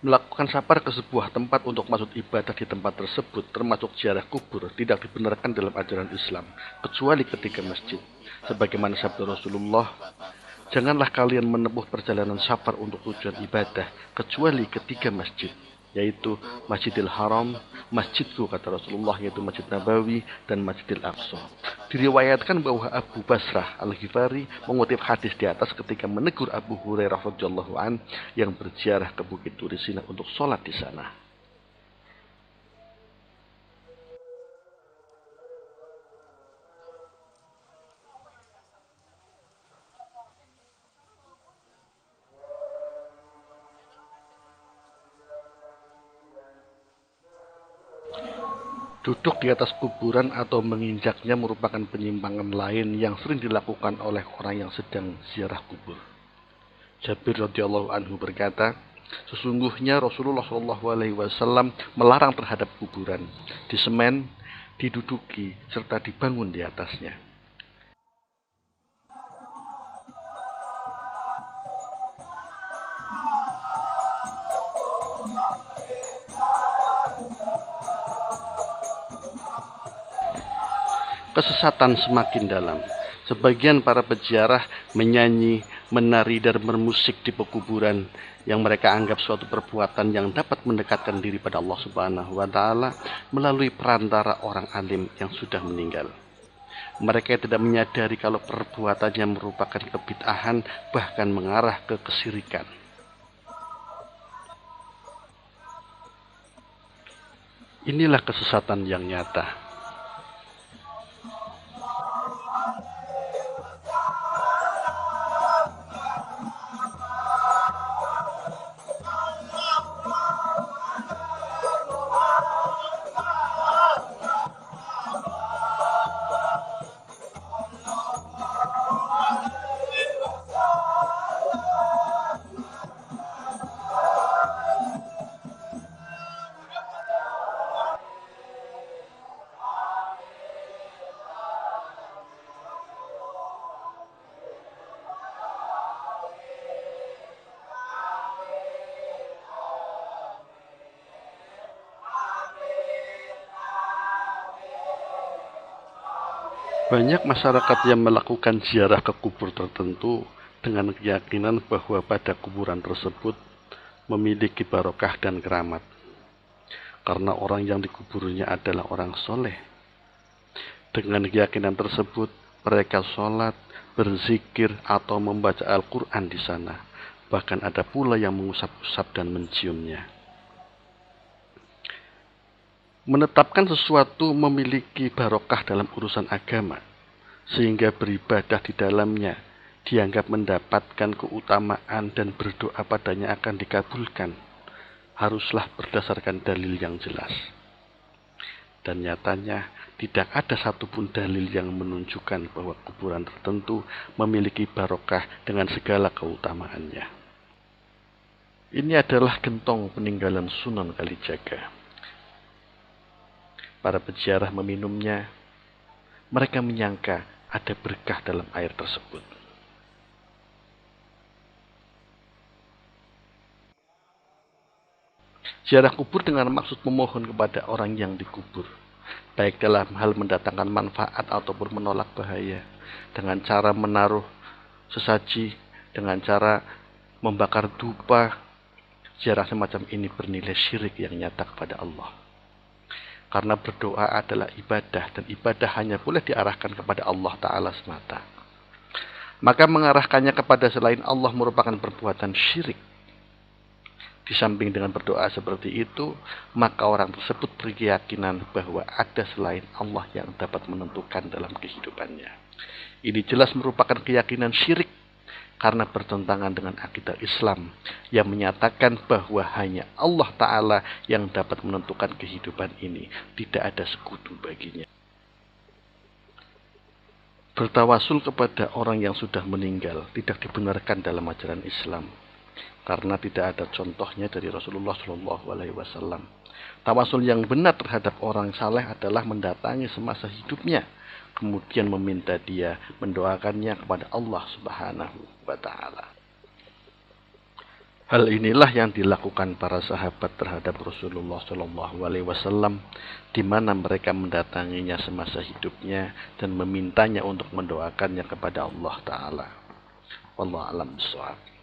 Melakukan safar ke sebuah tempat untuk maksud ibadah di tempat tersebut, termasuk ziarah kubur, tidak dibenarkan dalam ajaran Islam, kecuali ketika masjid. Sebagaimana sabda Rasulullah, janganlah kalian menempuh perjalanan safar untuk tujuan ibadah, kecuali ketiga masjid, yaitu Masjidil Haram, masjidku kata Rasulullah, yaitu Masjid Nabawi dan Masjidil Aqsa. Diriwayatkan bahwa Abu Basrah Al-Ghifari mengutip hadis di atas ketika menegur Abu Hurairah radhiyallahu an yang berziarah ke Bukit Turi Sina untuk sholat di sana. Duduk di atas kuburan atau menginjaknya merupakan penyimpangan lain yang sering dilakukan oleh orang yang sedang ziarah kubur. Jabir radhiyallahu anhu berkata, sesungguhnya Rasulullah Shallallahu alaihi wasallam melarang terhadap kuburan, disemen, diduduki, serta dibangun di atasnya. Kesesatan semakin dalam. Sebagian para peziarah menyanyi, menari, dan bermusik di pekuburan yang mereka anggap suatu perbuatan yang dapat mendekatkan diri pada Allah Subhanahu wa Ta'ala melalui perantara orang alim yang sudah meninggal. Mereka tidak menyadari kalau perbuatannya merupakan kebid'ahan, bahkan mengarah ke kesyirikan. Inilah kesesatan yang nyata. Banyak masyarakat yang melakukan ziarah ke kubur tertentu dengan keyakinan bahwa pada kuburan tersebut memiliki barokah dan keramat. Karena orang yang dikuburnya adalah orang soleh. Dengan keyakinan tersebut, mereka sholat, berzikir, atau membaca Al-Quran di sana. Bahkan ada pula yang mengusap-usap dan menciumnya. Menetapkan sesuatu memiliki barokah dalam urusan agama, sehingga beribadah di dalamnya dianggap mendapatkan keutamaan dan berdoa padanya akan dikabulkan, haruslah berdasarkan dalil yang jelas. Dan nyatanya tidak ada satupun dalil yang menunjukkan bahwa kuburan tertentu memiliki barokah dengan segala keutamaannya. Ini adalah gentong peninggalan Sunan Kalijaga. Para peziarah meminumnya, mereka menyangka ada berkah dalam air tersebut. Ziarah kubur dengan maksud memohon kepada orang yang dikubur, baik dalam hal mendatangkan manfaat ataupun menolak bahaya, dengan cara menaruh sesaji, dengan cara membakar dupa. Ziarah semacam ini bernilai syirik yang nyata kepada Allah. Karena berdoa adalah ibadah, dan ibadah hanya boleh diarahkan kepada Allah Ta'ala semata. Maka mengarahkannya kepada selain Allah merupakan perbuatan syirik. Di samping dengan berdoa seperti itu, maka orang tersebut berkeyakinan bahwa ada selain Allah yang dapat menentukan dalam kehidupannya. Ini jelas merupakan keyakinan syirik, karena bertentangan dengan akidah Islam yang menyatakan bahwa hanya Allah Ta'ala yang dapat menentukan kehidupan ini, tidak ada sekutu baginya. Bertawasul kepada orang yang sudah meninggal tidak dibenarkan dalam ajaran Islam, karena tidak ada contohnya dari Rasulullah SAW. Tawasul yang benar terhadap orang saleh adalah mendatangi semasa hidupnya, kemudian meminta dia mendoakannya kepada Allah Subhanahu wa Ta'ala. Hal inilah yang dilakukan para sahabat terhadap Rasulullah Shallallahu Alaihi Wasallam, di mana mereka mendatanginya semasa hidupnya dan memintanya untuk mendoakannya kepada Allah Taala. Wallahu a'lam bishawab.